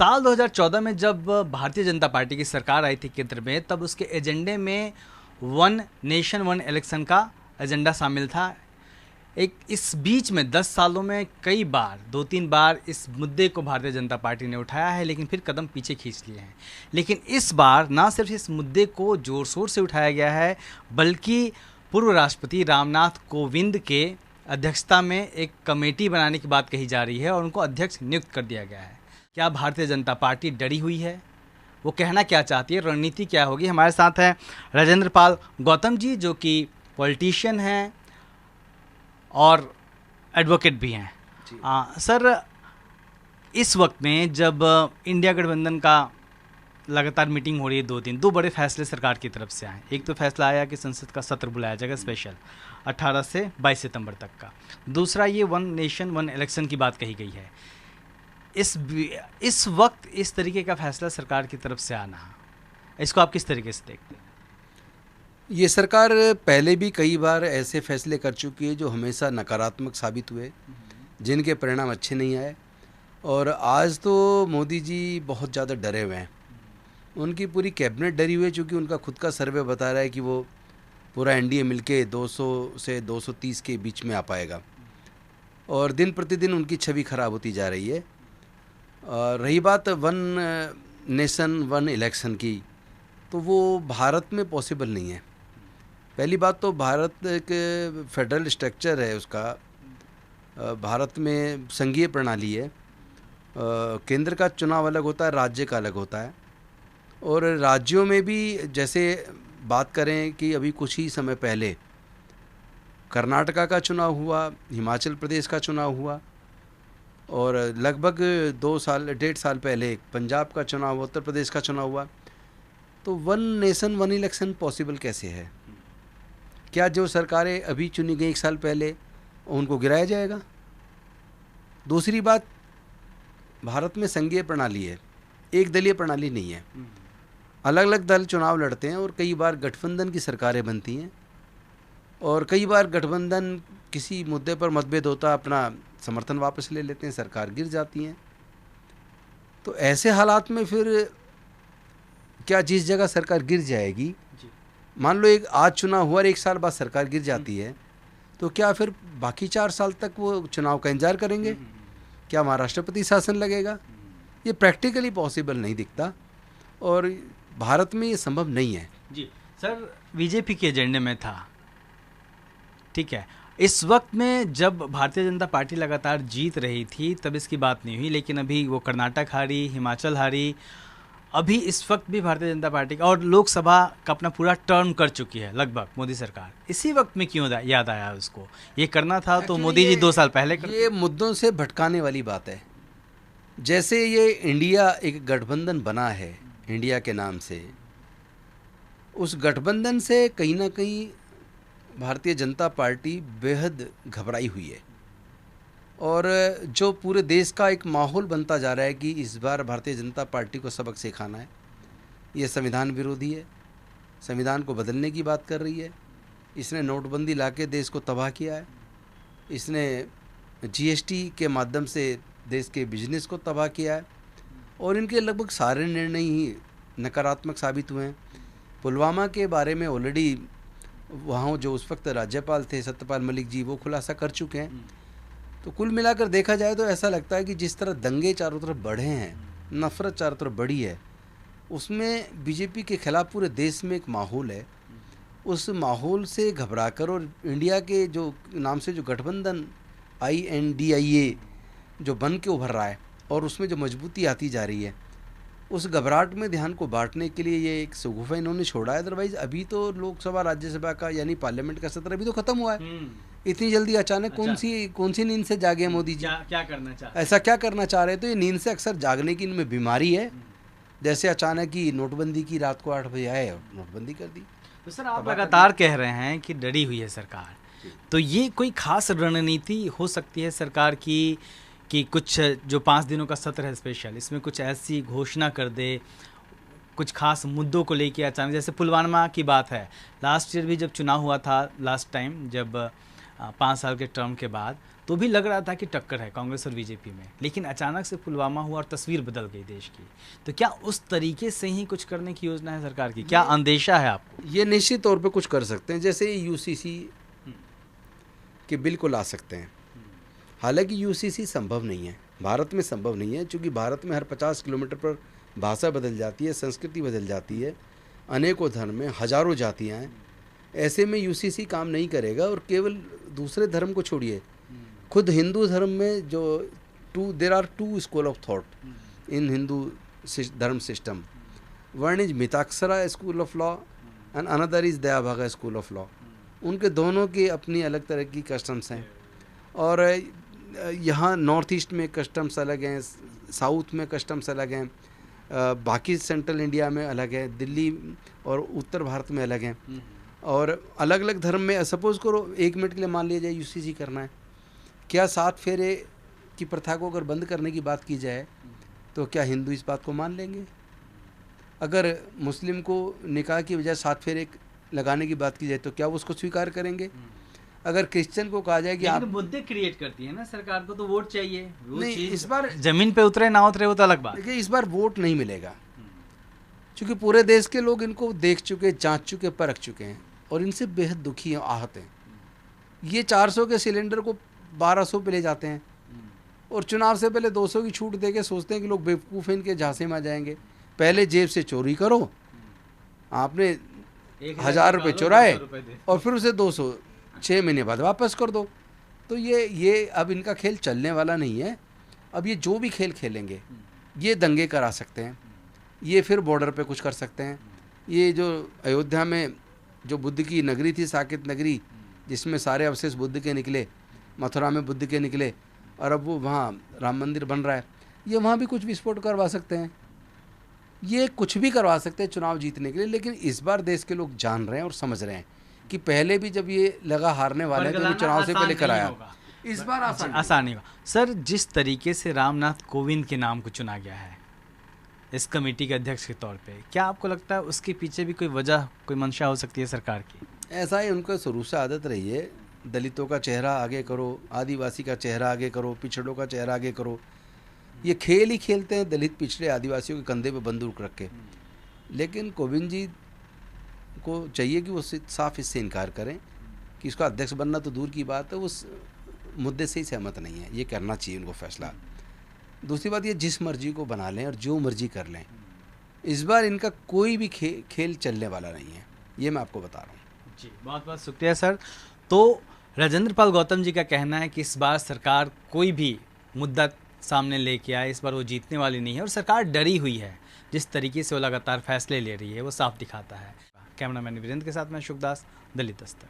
साल 2014 में जब भारतीय जनता पार्टी की सरकार आई थी केंद्र में, तब उसके एजेंडे में वन नेशन वन इलेक्शन का एजेंडा शामिल था। एक इस बीच में 10 सालों में कई बार, 2-3 बार इस मुद्दे को भारतीय जनता पार्टी ने उठाया है, लेकिन फिर कदम पीछे खींच लिए हैं। लेकिन इस बार ना सिर्फ इस मुद्दे को जोर शोर से उठाया गया है, बल्कि पूर्व राष्ट्रपति रामनाथ कोविंद के अध्यक्षता में एक कमेटी बनाने की बात कही जा रही है और उनको अध्यक्ष नियुक्त कर दिया गया है। क्या भारतीय जनता पार्टी डरी हुई है? वो कहना क्या चाहती है? रणनीति क्या होगी? हमारे साथ हैं राजेंद्र पाल गौतम जी, जो कि पॉलिटिशियन हैं और एडवोकेट भी हैं। सर, इस वक्त में जब इंडिया गठबंधन का लगातार मीटिंग हो रही है, दो बड़े फैसले सरकार की तरफ से आए। एक तो फैसला आया कि संसद का सत्र बुलाया जाएगा स्पेशल 18 से 22 सितंबर तक का। दूसरा, ये वन नेशन वन इलेक्शन की बात कही गई है। इस वक्त इस तरीके का फैसला सरकार की तरफ से आना, इसको आप किस तरीके से देखते हैं? ये सरकार पहले भी कई बार ऐसे फैसले कर चुकी है जो हमेशा नकारात्मक साबित हुए, जिनके परिणाम अच्छे नहीं आए। और आज तो मोदी जी बहुत ज़्यादा डरे हुए हैं। उनकी पूरी कैबिनेट डरी हुई है, चूँकि उनका खुद का सर्वे बता रहा है कि वो पूरा एनडीए मिलके 200 से 230 के बीच में आ पाएगा। और दिन प्रतिदिन उनकी छवि खराब होती जा रही है। रही बात वन नेशन वन इलेक्शन की, तो वो भारत में पॉसिबल नहीं है। पहली बात तो भारत के फेडरल स्ट्रक्चर है उसका, भारत में संघीय प्रणाली है। केंद्र का चुनाव अलग होता है, राज्य का अलग होता है। और राज्यों में भी जैसे बात करें कि अभी कुछ ही समय पहले कर्नाटका का चुनाव हुआ, हिमाचल प्रदेश का चुनाव हुआ, और लगभग 1.5 साल पहले पंजाब का चुनाव, उत्तर प्रदेश का चुनाव हुआ। तो one nation one election possible कैसे है? क्या जो सरकारें अभी चुनी गई 1 साल पहले, उनको गिराया जाएगा? दूसरी बात, भारत में संघीय प्रणाली है, एक दलीय प्रणाली नहीं है। अलग अलग दल चुनाव लड़ते हैं और कई बार गठबंधन की सरकारें बनती हैं, और कई बार गठबंधन किसी मुद्दे पर मतभेद होता, अपना समर्थन वापस ले लेते हैं, सरकार गिर जाती है। तो ऐसे हालात में फिर क्या जिस जगह सरकार गिर जाएगी, मान लो एक आज चुनाव हुआ और 1 साल बाद सरकार गिर जाती है, तो क्या फिर बाकी 4 साल तक वो चुनाव का इंतजार करेंगे? क्या वहाँ राष्ट्रपति शासन लगेगा? ये प्रैक्टिकली पॉसिबल नहीं दिखता, और भारत में ये संभव नहीं है। जी सर, बीजेपी के एजेंडे में था, ठीक है। इस वक्त में जब भारतीय जनता पार्टी लगातार जीत रही थी तब इसकी बात नहीं हुई, लेकिन अभी वो कर्नाटक हारी, हिमाचल हारी, अभी इस वक्त भी भारतीय जनता पार्टी का, और लोकसभा का अपना पूरा टर्म कर चुकी है लगभग मोदी सरकार। इसी वक्त में क्यों याद आया उसको? ये करना था तो मोदी जी 2 साल पहले ये मुद्दों से भटकाने वाली बात है। जैसे ये इंडिया एक गठबंधन बना है इंडिया के नाम से, उस गठबंधन से कहीं ना कहीं भारतीय जनता पार्टी बेहद घबराई हुई है। और जो पूरे देश का एक माहौल बनता जा रहा है कि इस बार भारतीय जनता पार्टी को सबक सिखाना है, ये संविधान विरोधी है, संविधान को बदलने की बात कर रही है, इसने नोटबंदी लाके देश को तबाह किया है, इसने जीएसटी के माध्यम से देश के बिजनेस को तबाह किया है, और इनके लगभग सारे निर्णय ही नकारात्मक साबित हुए हैं। पुलवामा के बारे में ऑलरेडी वहाँ जो उस वक्त राज्यपाल थे सत्यपाल मलिक जी, वो खुलासा कर चुके हैं। तो कुल मिलाकर देखा जाए तो ऐसा लगता है कि जिस तरह दंगे चारों तरफ बढ़े हैं, नफरत चारों तरफ बढ़ी है, उसमें बीजेपी के खिलाफ पूरे देश में एक माहौल है। उस माहौल से घबराकर, और इंडिया के जो नाम से जो गठबंधन INDIA जो बन के उभर रहा है और उसमें जो मजबूती आती जा रही है, उस घबराहट में ध्यान को बांटने के लिए ये एक शगुफा इन्होंने छोड़ा है। अदरवाइज अभी तो लोकसभा राज्यसभा का यानी पार्लियामेंट का सत्र अभी तो खत्म हुआ है। इतनी जल्दी अचानक कौन सी नींद से जागे मोदी जी? क्या करना चाह ऐसा क्या करना चाह रहे? तो ये नींद से अक्सर जागने की इनमें बीमारी है। जैसे अचानक ही नोटबंदी की, रात को 8 बजे आए और नोटबंदी कर दी। तो सर, आप लगातार कह रहे हैं कि डरी हुई है सरकार, तो ये कोई खास रणनीति हो सकती है सरकार की कि कुछ जो 5 दिनों का सत्र है स्पेशल, इसमें कुछ ऐसी घोषणा कर दे, कुछ खास मुद्दों को लेके अचानक, जैसे पुलवामा की बात है, लास्ट ईयर भी जब चुनाव हुआ था, लास्ट टाइम जब 5 साल के टर्म के बाद, तो तो भी लग रहा था कि टक्कर है कांग्रेस और बीजेपी में, लेकिन अचानक से पुलवामा हुआ और तस्वीर बदल गई देश की। तो क्या उस तरीके से ही कुछ करने की योजना है सरकार की? क्या अंदेशा है आपको? ये निश्चित तौर पे कुछ कर सकते हैं, जैसे यूसीसी के बिल को ला सकते हैं। हालांकि यूसीसी संभव नहीं है, भारत में संभव नहीं है, क्योंकि भारत में हर 50 किलोमीटर पर भाषा बदल जाती है, संस्कृति बदल जाती है, अनेकों धर्म हैं, हजारों जातियाँ हैं। ऐसे में यूसीसी काम नहीं करेगा। और केवल दूसरे धर्म को छोड़िए, खुद हिंदू धर्म में जो there are two school of thought in Hindu dharma system. One is Mitakshara school of law and another is Dayabhaga school of law. उनके दोनों की अपनी अलग तरह की कस्टम्स हैं। और यहाँ नॉर्थ ईस्ट में कस्टम्स अलग हैं, साउथ में कस्टम्स अलग हैं, बाकी सेंट्रल इंडिया में अलग है, दिल्ली और उत्तर भारत में अलग हैं। और अलग अलग धर्म में सपोज़ करो 1 मिनट के लिए मान लिया जाए यूसीसी करना है, क्या 7 फेरे की प्रथा को अगर बंद करने की बात की जाए तो क्या हिंदू इस बात को मान लेंगे? अगर मुस्लिम को निकाह की बजाय 7 फेरे लगाने की बात की जाए तो क्या वो उसको स्वीकार करेंगे? अगर क्रिश्चियन को कहा जाए कि आप मुद्दे क्रिएट करती है ना सरकार को, तो वोट चाहिए। नहीं, इस बार जमीन पे उतरे ना उतरे वो तो अलग बात। देखिए, इस बार वोट नहीं मिलेगा, क्योंकि पूरे देश के लोग इनको देख चुके, जांच चुके, परख चुके हैं और इनसे बेहद दुखी हैं, आहत हैं। ये 400 के सिलेंडर को 1200 पे ले जाते हैं और चुनाव से पहले 200 की छूट देके सोचते हैं कि लोग बेवकूफ़ हैं, इनके झांसे में आ जाएंगे। पहले जेब से चोरी करो, आपने 1000 रुपये चुराए और फिर उसे 200 6 महीने बाद वापस कर दो। तो ये अब इनका खेल चलने वाला नहीं है। अब ये जो भी खेल खेलेंगे, ये दंगे करा सकते हैं, ये फिर बॉर्डर पे कुछ कर सकते हैं। ये जो अयोध्या में जो बुद्ध की नगरी थी, साकेत नगरी, जिसमें सारे अवशेष बुद्ध के निकले, मथुरा में बुद्ध के निकले, और अब वो वहाँ राम मंदिर बन रहा है, ये वहाँ भी कुछ विस्फोट करवा सकते हैं। ये कुछ भी करवा सकते हैं चुनाव जीतने के लिए। लेकिन इस बार देश के लोग जान रहे हैं और समझ रहे हैं कि पहले भी जब ये लगा हारने वाला है तो ये चुनाव से पहले कराया, इस बार आसान नहीं होगा। सर, जिस तरीके से रामनाथ कोविंद के नाम को चुना गया है इस कमेटी के अध्यक्ष के तौर पे, क्या आपको लगता है उसके पीछे भी कोई वजह, कोई मंशा हो सकती है सरकार की? ऐसा ही उनको शुरू से आदत रही है, दलितों का चेहरा आगे करो, आदिवासी का चेहरा आगे करो, पिछड़ों का चेहरा आगे करो। ये खेल ही खेलते हैं दलित, पिछड़े, आदिवासियों के कंधे पे बंदूक रख के। लेकिन कोविंद जी को चाहिए कि वो साफ इससे इनकार करें कि इसका अध्यक्ष बनना तो दूर की बात है, उस मुद्दे से ही सहमत नहीं है। ये करना चाहिए उनको फैसला। दूसरी बात, ये जिस मर्जी को बना लें और जो मर्जी कर लें, इस बार इनका कोई भी खेल चलने वाला नहीं है, ये मैं आपको बता रहा हूँ। जी, बहुत बहुत शुक्रिया सर। तो राजेंद्र पाल गौतम जी का कहना है कि इस बार सरकार कोई भी मुद्दा सामने लेके आए, इस बार वो जीतने वाली नहीं है और सरकार डरी हुई है। जिस तरीके से वो लगातार फैसले ले रही है वो साफ दिखाता है। कैमरामैन वीरेंद्र के साथ मैं शुभदास, दिल्ली दस्तक।